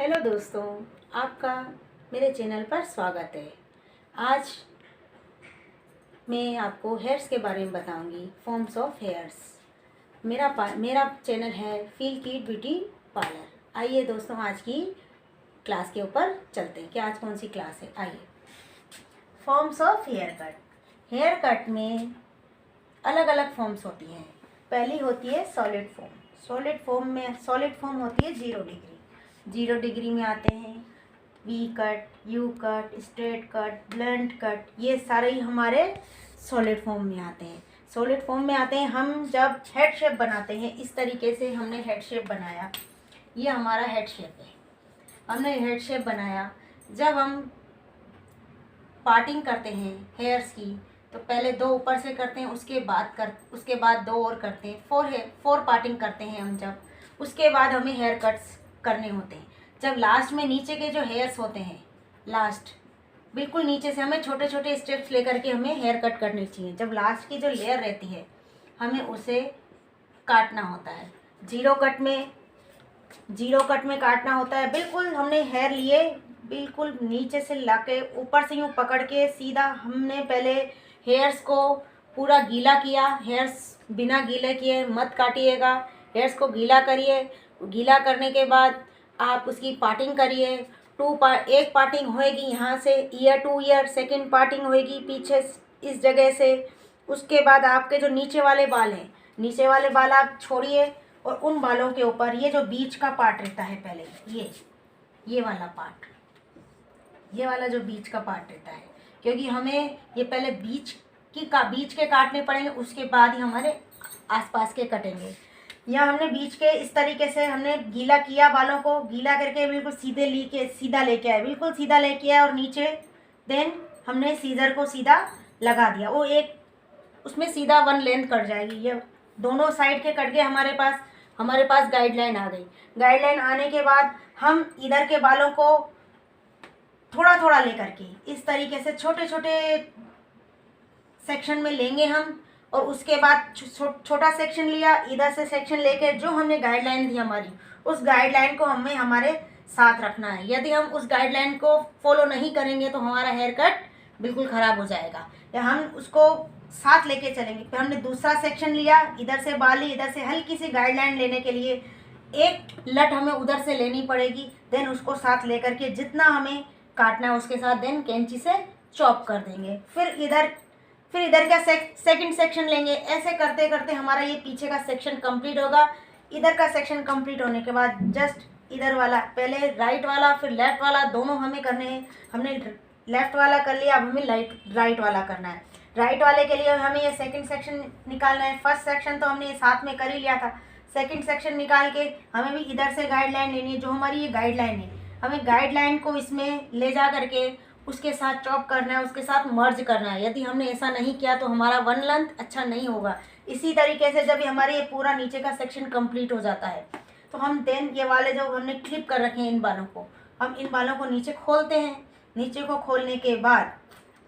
Hello दोस्तों, आपका मेरे चैनल पर स्वागत है। आज मैं आपको हेयर्स के बारे में बताऊंगी, फॉर्म्स ऑफ हेयर्स। मेरा चैनल है फील किड ब्यूटी पार्लर। आइए दोस्तों, आज की क्लास के ऊपर चलते हैं कि आज कौन सी क्लास है। आइए, forms of hair cut. Hair cut में अलग अलग फॉर्म्स होती हैं। पहली होती है सॉलिड फॉर्म। सॉलिड फॉर्म होती है 0 डिग्री में आते हैं V cut, U cut, straight cut, blunt cut, ये सारे ही हमारे सॉलिड फॉर्म में आते हैं। सॉलिड फॉर्म में आते हैं हम जब हेड शेप बनाते हैं। इस तरीके से हमने हेड शेप बनाया, ये हमारा हेड शेप है। हमने हेड शेप बनाया। जब हम पार्टिंग करते हैं हेयर्स की, तो पहले 2 ऊपर से करते हैं, उसके बाद 2 और करते हैं। 4 पार्टिंग करते हैं हम। जब उसके बाद हमें हेयर कट्स करने होते हैं। जब लास्ट में नीचे के जो हेयर्स होते हैं, लास्ट बिल्कुल नीचे से हमें छोटे छोटे स्टेप्स लेकर के हमें हेयर कट करनी चाहिए। जब लास्ट की जो लेयर रहती है, हमें उसे काटना होता है। जीरो कट में काटना होता है। बिल्कुल हमने हेयर लिए, बिल्कुल नीचे से लाके ऊपर से यूँ पकड़ के सीधा हमने पहले हेयर्स को पूरा गीला किया। हेयर्स बिना गीले किए मत काटिएगा, हेयर्स को गीला करिए। गीला करने के बाद आप उसकी पार्टिंग करिए। एक पार्टिंग होएगी यहाँ से ear to ear, second parting होएगी पीछे इस जगह से। उसके बाद आपके जो नीचे वाले बाल हैं, नीचे वाले बाल आप छोड़िए और उन बालों के ऊपर ये जो बीच का पार्ट रहता है, पहले ये वाला पार्ट, ये वाला जो बीच का पार्ट रहता है, क्योंकि हमें ये पहले बीच के काटने पड़ेंगे, उसके बाद ही हमारे आसपास के कटेंगे। यहाँ हमने बीच के इस तरीके से हमने गीला किया, बालों को गीला करके बिल्कुल सीधा लेके आए, बिल्कुल सीधा लेके आए और नीचे देन हमने सीजर को सीधा लगा दिया। वो एक उसमें सीधा 1 लेंथ कट जाएगी। ये दोनों साइड के कट गए। हमारे पास गाइडलाइन आ गई। गाइडलाइन आने के बाद हम इधर के बालों को थोड़ा थोड़ा लेकर के इस तरीके से छोटे छोटे सेक्शन में लेंगे हम। और उसके बाद छोटा सेक्शन लिया, इधर से सेक्शन लेके जो हमने गाइडलाइन दी हमारी, उस गाइडलाइन को हमें हमारे साथ रखना है। यदि हम उस गाइडलाइन को फॉलो नहीं करेंगे तो हमारा हेयर कट बिल्कुल ख़राब हो जाएगा। या हम उसको साथ लेके चलेंगे। फिर हमने दूसरा सेक्शन लिया, इधर से बाल ली, इधर से हल्की सी गाइडलाइन लेने के लिए एक लट हमें उधर से लेनी पड़ेगी। देन उसको साथ लेकर के जितना हमें काटना है उसके साथ देन कैंची से चॉप कर देंगे। फिर इधर का सेकंड सेक्शन लेंगे। ऐसे करते करते हमारा ये पीछे का सेक्शन कंप्लीट होगा। इधर का सेक्शन कंप्लीट होने के बाद जस्ट इधर वाला, पहले राइट वाला फिर लेफ्ट वाला, दोनों हमें करने हैं। हमने लेफ्ट वाला कर लिया, अब हमें राइट वाला करना है। राइट वाले के लिए हमें ये सेकंड सेक्शन निकालना है। फर्स्ट सेक्शन तो हमने साथ में कर ही लिया था। सेकंड सेक्शन निकाल के हमें भी इधर से गाइडलाइन लेनी है। जो हमारी ये गाइडलाइन है, हमें गाइडलाइन को इसमें ले जा करके उसके साथ चॉप करना है, उसके साथ मर्ज करना है। यदि हमने ऐसा नहीं किया तो हमारा 1 लेंथ अच्छा नहीं होगा। इसी तरीके से जब हमारे ये पूरा नीचे का सेक्शन कंप्लीट हो जाता है, तो हम देन ये वाले जो हमने क्लिप कर रखे हैं इन बालों को, हम इन बालों को नीचे खोलते हैं। नीचे को खोलने के बाद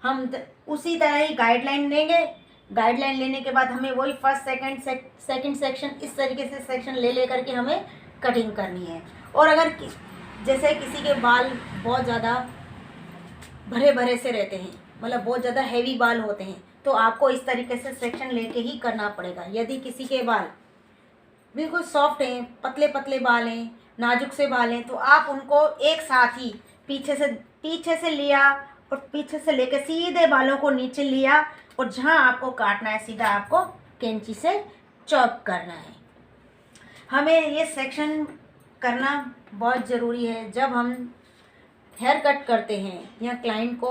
हम उसी तरह ही गाइडलाइन लेंगे। गाइडलाइन लेने के बाद हमें वही फर्स्ट सेकंड सेक्शन इस तरीके से सेक्शन ले करके हमें कटिंग करनी है। और अगर जैसे किसी के बाल बहुत ज़्यादा भरे से रहते हैं, मतलब बहुत ज़्यादा हैवी बाल होते हैं, तो आपको इस तरीके से सेक्शन लेके ही करना पड़ेगा। यदि किसी के बाल बिल्कुल सॉफ्ट हैं, पतले पतले बाल हैं, नाजुक से बाल हैं, तो आप उनको एक साथ ही पीछे से लिया और पीछे से लेकर सीधे बालों को नीचे लिया और जहाँ आपको काटना है सीधा आपको कैंची से चॉप करना है। हमें ये सेक्शन करना बहुत ज़रूरी है। जब हम हेयर कट करते हैं या क्लाइंट को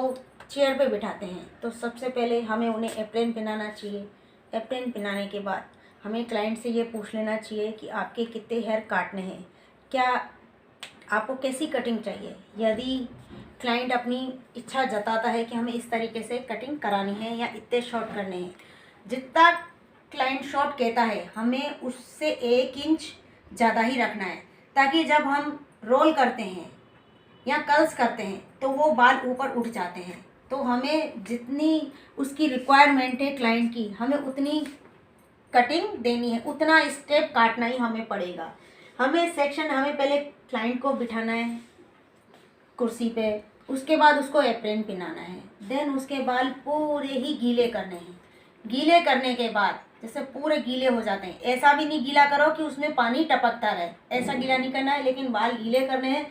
चेयर पे बिठाते हैं, तो सबसे पहले हमें उन्हें एप्रेन पहनाना चाहिए। एप्रेन पहनाने के बाद हमें क्लाइंट से ये पूछ लेना चाहिए कि आपके कितने हेयर काटने हैं, क्या आपको कैसी कटिंग चाहिए। यदि क्लाइंट अपनी इच्छा जताता है कि हमें इस तरीके से कटिंग करानी है या इतने शॉर्ट करने हैं, जितना क्लाइंट शॉर्ट कहता है हमें उससे 1 इंच ज़्यादा ही रखना है, ताकि जब हम रोल करते हैं या कर्ल्स करते हैं तो वो बाल ऊपर उठ जाते हैं। तो हमें जितनी उसकी रिक्वायरमेंट है क्लाइंट की, हमें उतनी कटिंग देनी है, उतना स्टेप काटना ही हमें पड़ेगा। हमें पहले क्लाइंट को बिठाना है, कुर्सी पे। उसके बाद उसको एप्रेन पहनाना है। देन उसके बाल पूरे ही गीले करने हैं। गीले करने के बाद जैसे पूरे गीले हो जाते हैं, ऐसा भी नहीं गीला करो कि उसमें पानी टपकता रहे, ऐसा गीला नहीं करना है, लेकिन बाल गीले करने हैं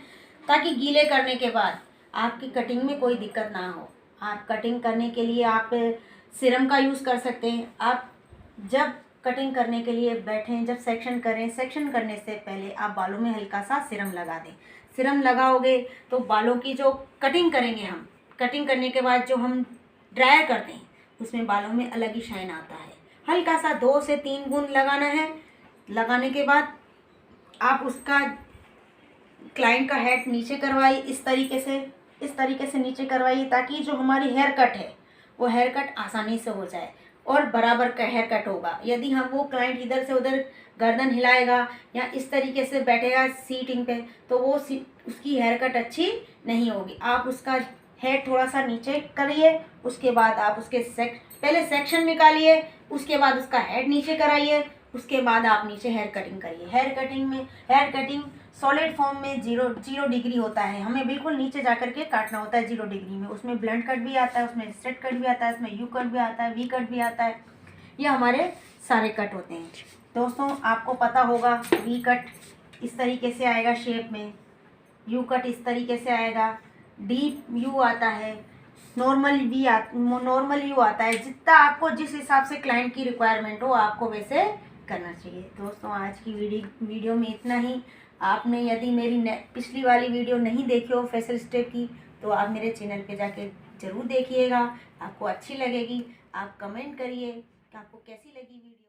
ताकि गीले करने के बाद आपकी कटिंग में कोई दिक्कत ना हो। आप कटिंग करने के लिए आप सीरम का यूज़ कर सकते हैं। आप जब कटिंग करने के लिए बैठें, जब सेक्शन करें, सेक्शन करने से पहले आप बालों में हल्का सा सीरम लगा दें। सीरम लगाओगे तो बालों की जो कटिंग करेंगे हम, कटिंग करने के बाद जो हम ड्रायर करते हैं उसमें बालों में अलग ही शाइन आता है। हल्का सा 2 से 3 बूंद लगाना है। लगाने के बाद आप उसका क्लाइंट का हेड नीचे करवाइए, इस तरीके से नीचे करवाइए ताकि जो हमारी हेयर कट है वो हेयर कट आसानी से हो जाए और बराबर का हेयर कट होगा। यदि हम वो क्लाइंट इधर से उधर गर्दन हिलाएगा या इस तरीके से बैठेगा सीटिंग पे तो वो उसकी हेयर कट अच्छी नहीं होगी। आप उसका हेड थोड़ा सा नीचे करिए, उसके बाद आप उसके पहले सेक्शन निकालिए, उसके बाद उसका हेड नीचे कराइए, उसके बाद आप नीचे हेयर कटिंग करिए। हेयर कटिंग सॉलिड फॉर्म में जीरो डिग्री होता है। हमें बिल्कुल नीचे जा कर के काटना होता है 0 डिग्री में। उसमें ब्लंट कट भी आता है, उसमें स्ट्रेट कट भी आता है, उसमें यू कट भी आता है, वी कट भी आता है। ये हमारे सारे कट होते हैं। दोस्तों आपको पता होगा वी कट इस तरीके से आएगा शेप में, यू कट इस तरीके से आएगा, डीप यू आता है, नॉर्मल यू आता है। जितना आपको जिस हिसाब से क्लाइंट की रिक्वायरमेंट हो आपको वैसे करना चाहिए। दोस्तों आज की वीडियो में इतना ही। आपने यदि मेरी पिछली वाली वीडियो नहीं देखी हो फेशियल स्टेप की तो आप मेरे चैनल पे जाके ज़रूर देखिएगा, आपको अच्छी लगेगी। आप कमेंट करिए कि आपको कैसी लगी वीडियो।